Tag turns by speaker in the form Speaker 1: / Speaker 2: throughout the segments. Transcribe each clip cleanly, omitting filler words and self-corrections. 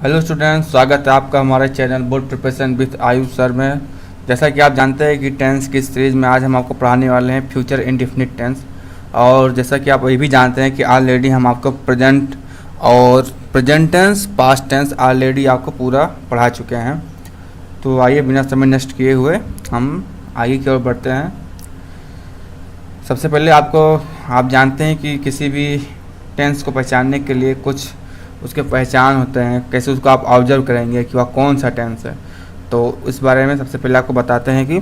Speaker 1: Hello students, स्वागत है आपका हमारे channel board preparation with Ayush sir में। जैसा कि आप जानते हैं कि टेंस की सीरीज़ में आज हम आपको पढ़ाने वाले हैं फ्यूचर इंडेफिनिट टेंस। और जैसा कि आप ये भी जानते हैं कि ऑलरेडी हम आपको प्रेजेंट और present tense, past tense already आपको पूरा पढ़ा चुके हैं। तो आइए बिना समय नष्ट किए हुए हम आगे की ओर बढ़ते हैं। सबसे पहले आप जानते हैं कि किसी भी टेंस को पहचानने के लिए कुछ उसके पहचान होते हैं, कैसे उसको आप ऑब्जर्व करेंगे कि वह कौन सा टेंस है। तो इस बारे में सबसे पहले आपको बताते हैं कि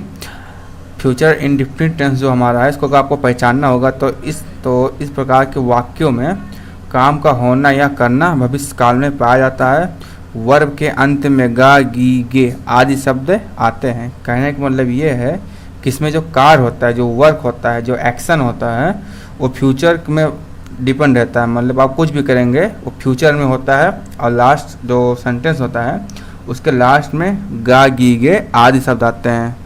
Speaker 1: फ्यूचर इंडेफिनिट टेंस जो हमारा है, इसको अगर आपको पहचानना होगा तो इस प्रकार के वाक्यों में काम का होना या करना भविष्य काल में पाया जाता है। वर्ब के अंत में गा, गी, गे आदि शब्द आते हैं। कहने का मतलब ये है कि इसमें जो कार्य होता है, जो वर्क होता है, जो एक्शन होता है, वो फ्यूचर में डिपेंड रहता है। मतलब आप कुछ भी करेंगे वो फ्यूचर में होता है। और लास्ट जो सेंटेंस होता है उसके लास्ट में गा, गी, गे आदि शब्द आते हैं।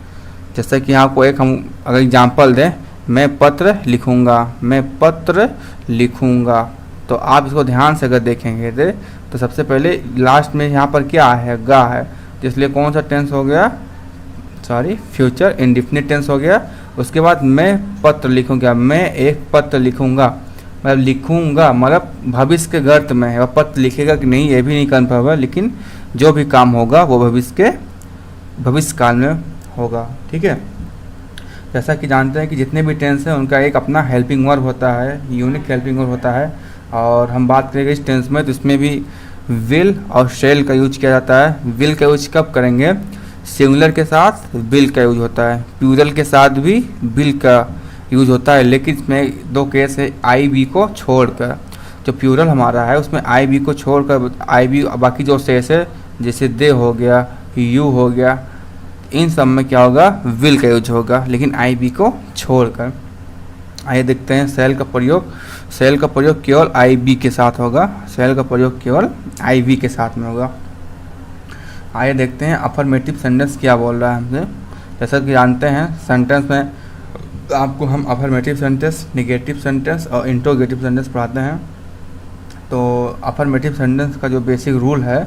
Speaker 1: जैसे कि आपको हम अगर एग्जांपल दें, मैं पत्र लिखूँगा, मैं पत्र लिखूँगा, तो आप इसको ध्यान से अगर देखेंगे तो सबसे पहले लास्ट में यहाँ पर क्या है, गा है, तो इसलिए कौन सा टेंस हो गया, फ्यूचर इंडेफिनिट टेंस हो गया। उसके बाद मैं पत्र लिखूँगा, मैं एक पत्र लिखूँगा, मतलब लिखूँगा मतलब भविष्य के गर्त में है। वह पत्र लिखेगा कि नहीं ये भी नहीं कन्फर्म है, लेकिन जो भी काम होगा वो भविष्य काल में होगा। ठीक है। जैसा कि जानते हैं कि जितने भी टेंस हैं उनका एक अपना हेल्पिंग वर्ब होता है, यूनिक हेल्पिंग वर्ब होता है। और हम बात करेंगे इस टेंस में तो इसमें भी विल और शेल का यूज किया जाता है। विल का यूज कब करेंगे, सिंगुलर के साथ विल का यूज होता है, प्लूरल के साथ भी विल का यूज होता है। लेकिन इसमें दो केस है, आई बी को छोड़कर। जो प्लूरल हमारा है उसमें आई बी को छोड़कर आई बी, बाकी जो शेष है जैसे दे हो गया, यू हो गया, इन सब में क्या होगा, विल का यूज होगा, लेकिन आई बी को छोड़कर। आइए देखते हैं सेल का प्रयोग केवल आई बी के साथ होगा, सेल का प्रयोग केवल आई बी के साथ में होगा। आइए देखते हैं अफर्मेटिव सेंटेंस क्या बोल रहा है हमसे। जैसा कि जानते हैं सेंटेंस में आपको हम अफर्मेटिव सेंटेंस, नेगेटिव सेंटेंस और इंट्रोगेटिव सेंटेंस पढ़ाते हैं। तो अफर्मेटिव सेंटेंस का जो बेसिक रूल है,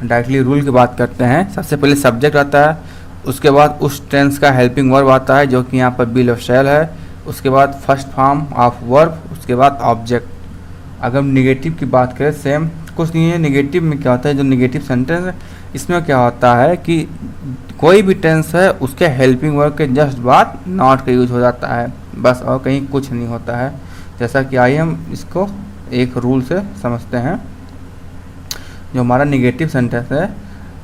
Speaker 1: डायरेक्टली रूल की बात करते हैं। सबसे पहले सब्जेक्ट आता है, उसके बाद उस टेंस का हेल्पिंग वर्ब आता है जो कि यहाँ पर विल और शैल है, उसके बाद फर्स्ट फॉर्म ऑफ वर्ब, उसके बाद ऑब्जेक्ट। अगर हम निगेटिव की बात करें सेम कुछ नहीं है। निगेटिव में क्या होता है, जो निगेटिव सेंटेंस है इसमें क्या होता है कि कोई भी टेंस है उसके हेल्पिंग वर्ब के जस्ट बाद नॉट का यूज हो जाता है, बस, और कहीं कुछ नहीं होता है। जैसा कि आइए हम इसको एक रूल से समझते हैं। जो हमारा निगेटिव सेंटेंस है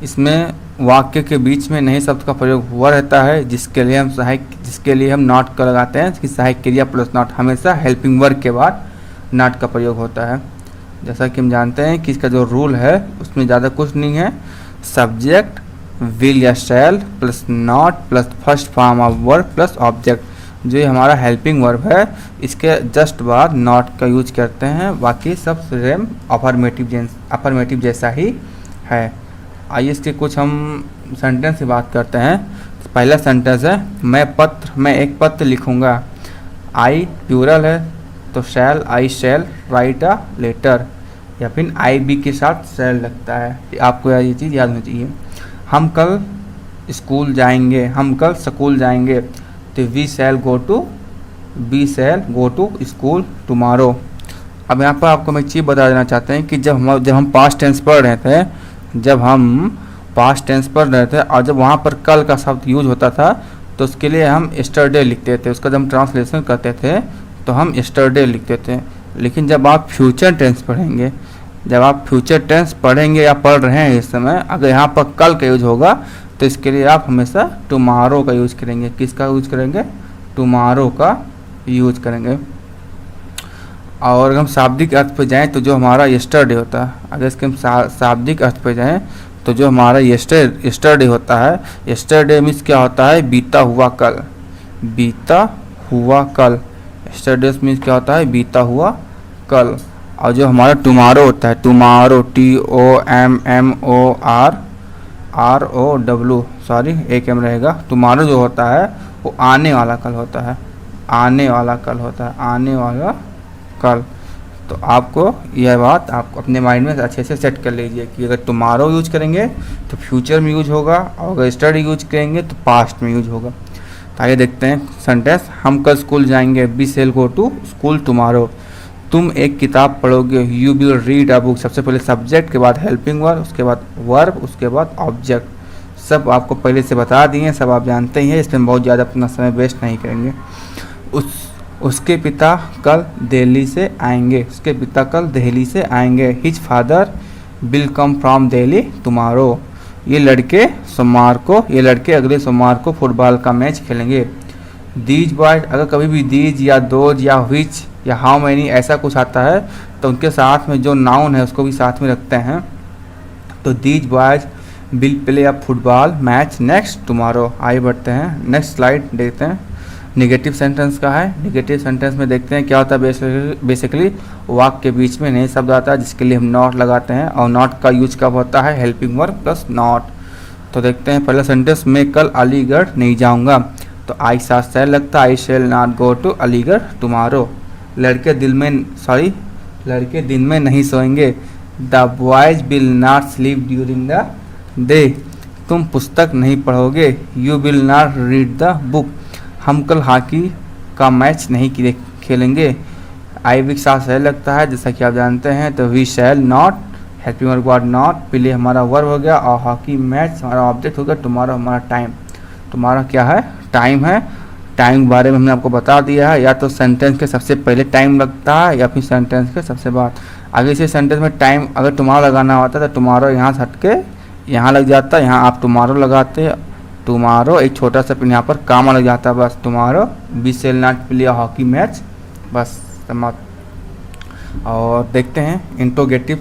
Speaker 1: इसमें वाक्य के बीच में नहीं शब्द का प्रयोग हुआ रहता है, जिसके लिए हम नॉट का लगाते हैं कि सहायक क्रिया प्लस नॉट, हमेशा हेल्पिंग वर्ब के बाद नॉट का प्रयोग होता है। जैसा कि हम जानते हैं कि इसका जो रूल है उसमें ज़्यादा कुछ नहीं है, सब्जेक्ट विल या शैल plus not plus first form of verb plus object. जो ये हमारा हेल्पिंग वर्ब है इसके जस्ट बाद नॉट का यूज करते हैं, बाकी सब सेम अफर्मेटिव जैसा ही है। आइए इसके कुछ हम सेंटेंस की बात करते हैं। पहला सेंटेंस है मैं एक पत्र लिखूँगा। आई प्लूरल है तो शैल, आई शैल राइट अ लेटर, या फिर आई बी के साथ शैल लगता है। आपको ये चीज़ याद होनी चाहिए। हम कल स्कूल जाएंगे, हम कल स्कूल जाएंगे, तो we shall go to school tomorrow. अब यहाँ पर आपको मैं एक चीज़ बता देना चाहते हैं कि जब हम पास्ट टेंस पढ़ रहे थे और जब वहाँ पर कल का शब्द यूज होता था तो उसके लिए हम यस्टरडे लिखते थे, उसका जब हम ट्रांसलेशन करते थे तो हम यस्टरडे लिखते थे। लेकिन जब आप फ्यूचर टेंस पढ़ेंगे या पढ़ रहे हैं इस समय, अगर यहाँ पर कल का यूज होगा तो इसके लिए आप हमेशा टुमारो का यूज करेंगे। किसका यूज करेंगे, टुमारो का यूज करेंगे। और अगर हम शाब्दिक अर्थ पे जाएं तो जो हमारा यस्टरडे होता है, अगर इसके हम शाब्दिक अर्थ पे जाएं तो जो हमारा यस्टरडे होता है, यस्टरडे मीन्स क्या होता है, बीता हुआ कल, यस्टरडे मीन्स क्या होता है, बीता हुआ कल। और जो हमारा टुमारो होता है, टुमारो TOMMORROW, सॉरी एक एम रहेगा। टुमारो जो होता है वो आने वाला कल होता है, आने वाला कल। तो आपको यह बात आप अपने माइंड में अच्छे से सेट कर लीजिए कि अगर टुमारो यूज करेंगे तो फ्यूचर में यूज होगा, और अगर स्टडी यूज करेंगे तो पास्ट में यूज होगा। तो आइए देखते हैं सेंटेंस। हम कल स्कूल जाएंगे, we shall go to school tomorrow. तुम एक किताब पढ़ोगे, you will read a book. सबसे पहले सब्जेक्ट के बाद हेल्पिंग वर्ब, उसके बाद वर्ब, उसके बाद ऑब्जेक्ट। सब आपको पहले से बता दिए, सब आप जानते ही हैं, इसमें बहुत ज़्यादा अपना समय वेस्ट नहीं करेंगे। उसके पिता कल दिल्ली से आएंगे, उसके पिता कल दिल्ली से आएंगे। His father will come from Delhi tomorrow. ये लड़के अगले सोमवार को फुटबॉल का मैच खेलेंगे। दीज बॉयज, अगर कभी भी दीज या दोज या विच या हाउ मैनी ऐसा कुछ आता है तो उनके साथ में जो नाउन है उसको भी साथ में रखते हैं। तो these boys will play a football match next tomorrow. आइए बढ़ते हैं, नेक्स्ट स्लाइड देखते हैं। निगेटिव सेंटेंस का है। निगेटिव सेंटेंस में देखते हैं क्या होता है। बेसिकली वाक्य के बीच में नए शब्द आता है जिसके लिए हम नॉट लगाते हैं, और नॉट का यूज कब होता है, हेल्पिंग वर्ब प्लस नॉट। तो देखते हैं पहला सेंटेंस, मैं कल अलीगढ़ नहीं जाऊंगा। तो आई साथ शैल लगता है, I shall not go to Aligarh tomorrow. लड़के दिन में नहीं सोएंगे, the boys will not sleep during the day. तुम पुस्तक नहीं पढ़ोगे, you will not read the book. हम कल हॉकी का मैच नहीं खेलेंगे। आई विक साथ शैल लगता है जैसा कि आप जानते हैं, तो we shall not, helping verb word not, play हमारा वर्ब हो गया, और हॉकी मैच हमारा ऑब्जेक्ट हो गया, टुमारो हमारा टाइम। टुमारो क्या है, टाइम है। टाइम के बारे में हमने आपको बता दिया है, या तो सेंटेंस के सबसे पहले टाइम लगता है या फिर सेंटेंस के सबसे बाद। आगे से सेंटेंस में टाइम अगर टुमारो लगाना होता है तो टुमारो यहाँ से हट के यहाँ लग जाता है, यहाँ आप टुमारो लगाते, टुमारो एक छोटा सा पिन यहाँ पर कामा लग जाता है, बस tomorrow we shall not play a hockey match, बस समाप्त। और देखते हैं इंट्रोगेटिव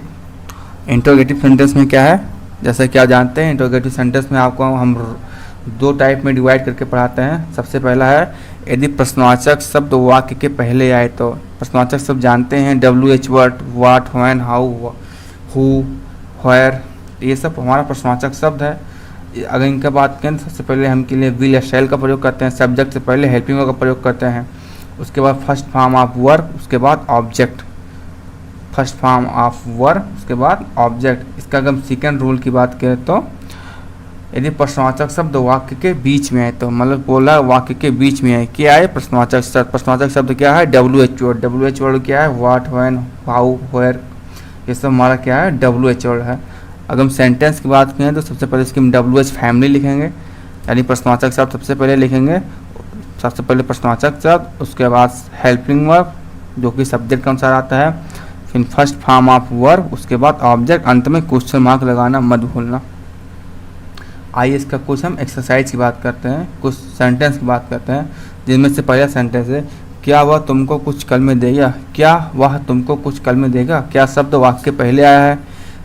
Speaker 1: सेंटेंस में क्या है। जैसे कि आप जानते हैं इंट्रोगेटिव सेंटेंस में आपको हम दो टाइप में डिवाइड करके पढ़ाते हैं। सबसे पहला है यदि प्रश्नवाचक शब्द वाक्य के पहले आए तो। प्रश्नवाचक शब्द जानते हैं, WH word, what, when, how, who, where, ये सब हमारा प्रश्नवाचक शब्द है। अगर इनका बात करें तो सबसे पहले हम के लिए विल या शैल का प्रयोग करते हैं, सब्जेक्ट से पहले हेल्पिंग वर्ब का प्रयोग करते हैं, उसके बाद फर्स्ट फॉर्म ऑफ वर्ब, उसके बाद object, first form of verb उसके बाद ऑब्जेक्ट। इसका अगर हम सेकंड रूल की बात करें तो यदि प्रश्नवाचक शब्द वाक्य के बीच में है, तो मतलब बोला वाक्य के बीच में है, क्या है प्रश्नवाचक शब्द। प्रश्नवाचक शब्द क्या है, WH वर्ड। WH वर्ड क्या है, व्हाट, व्हेन, हाउ, वेयर, ये सब हमारा क्या है, WH वर्ड है। अगर हम सेंटेंस की बात करें तो सबसे पहले इसकी हम WH फैमिली लिखेंगे, यानी प्रश्नवाचक शब्द सबसे पहले लिखेंगे, सबसे पहले प्रश्नवाचक शब्द, उसके बाद हेल्पिंग वर्ब जो कि सब्जेक्ट के अनुसार आता है, फिर फर्स्ट फॉर्म ऑफ वर्ब, उसके बाद ऑब्जेक्ट, अंत में क्वेश्चन मार्क लगाना मत भूलना। आइए इसका कुछ हम एक्सरसाइज की बात करते हैं, कुछ सेंटेंस की बात करते हैं, जिनमें से पहला सेंटेंस है, क्या वह तुमको कुछ कल में देगा। क्या वह तुमको कुछ कल में देगा। क्या शब्द वाक्य पहले आया है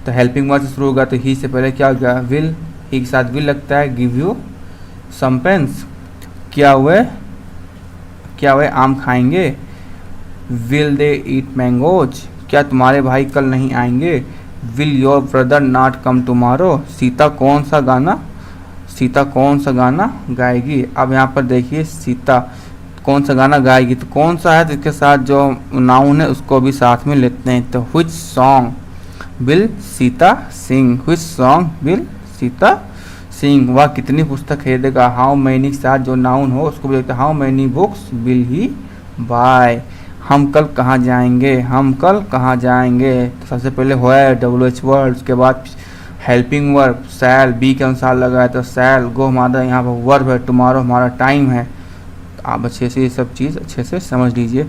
Speaker 1: तो हेल्पिंग वर्ब से शुरू होगा, तो ही से पहले क्या हो गया, विल, ही के साथ विल लगता है, गिव यू सम पेन्स। क्या वे आम खाएंगे, विल दे ईट मैंगोज। क्या तुम्हारे भाई कल नहीं आएंगे, will your brother not come tomorrow. Sita कौन सा गाना गाएगी। अब यहाँ पर देखिए सीता कौन सा गाना गाएगी, तो कौन सा है तो इसके साथ जो नाउन है उसको भी साथ में लेते हैं। तो which song will Sita sing, which song will Sita sing. वह कितनी पुस्तक खरीदेगा, हाउ मैनी के साथ जो नाउन हो उसको भी देखते हैं, how many books will he buy. हम कल कहाँ जाएंगे, तो सबसे पहले वेयर, WH वर्ड, उसके बाद हेल्पिंग वर्ब शैल, बी के अनुसार लगा है तो शैल, गो हमारा यहाँ पर वर्ब है, टुमारो हमारा टाइम है। तो आप अच्छे से ये सब चीज़ अच्छे से समझ लीजिए।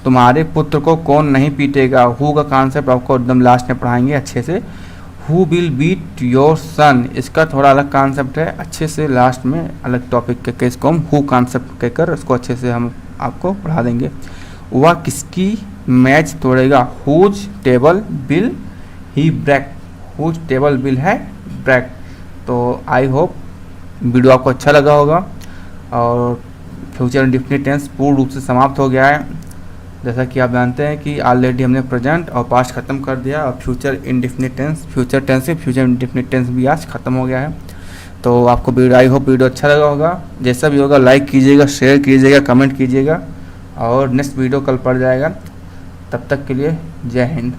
Speaker 1: तुम्हारे पुत्र को कौन नहीं पीटेगा, हु का कॉन्सेप्ट आपको एकदम लास्ट में पढ़ाएंगे अच्छे से। Who will beat your son, इसका थोड़ा अलग कॉन्सेप्ट है, अच्छे से लास्ट में अलग टॉपिक के केस को हम हु कॉन्सेप्ट कहकर उसको अच्छे से हम आपको पढ़ा देंगे। वह किसकी मैच तोड़ेगा, हुज टेबल बिल ही ब्रेक, हुज टेबल बिल है ब्रेक। तो आई होप वीडियो आपको अच्छा लगा होगा, और फ्यूचर इंडेफिनिट टेंस पूर्ण रूप से समाप्त हो गया है। जैसा कि आप जानते हैं कि ऑलरेडी हमने प्रेजेंट और पास्ट खत्म कर दिया, और फ्यूचर इंडेफिनिट टेंस भी आज खत्म हो गया है। तो आपको वीडियो, आई होप वीडियो अच्छा लगा होगा। जैसा भी होगा लाइक कीजिएगा, शेयर कीजिएगा, कमेंट कीजिएगा, और नेक्स्ट वीडियो कल पड़ जाएगा। तब तक के लिए जय हिंद।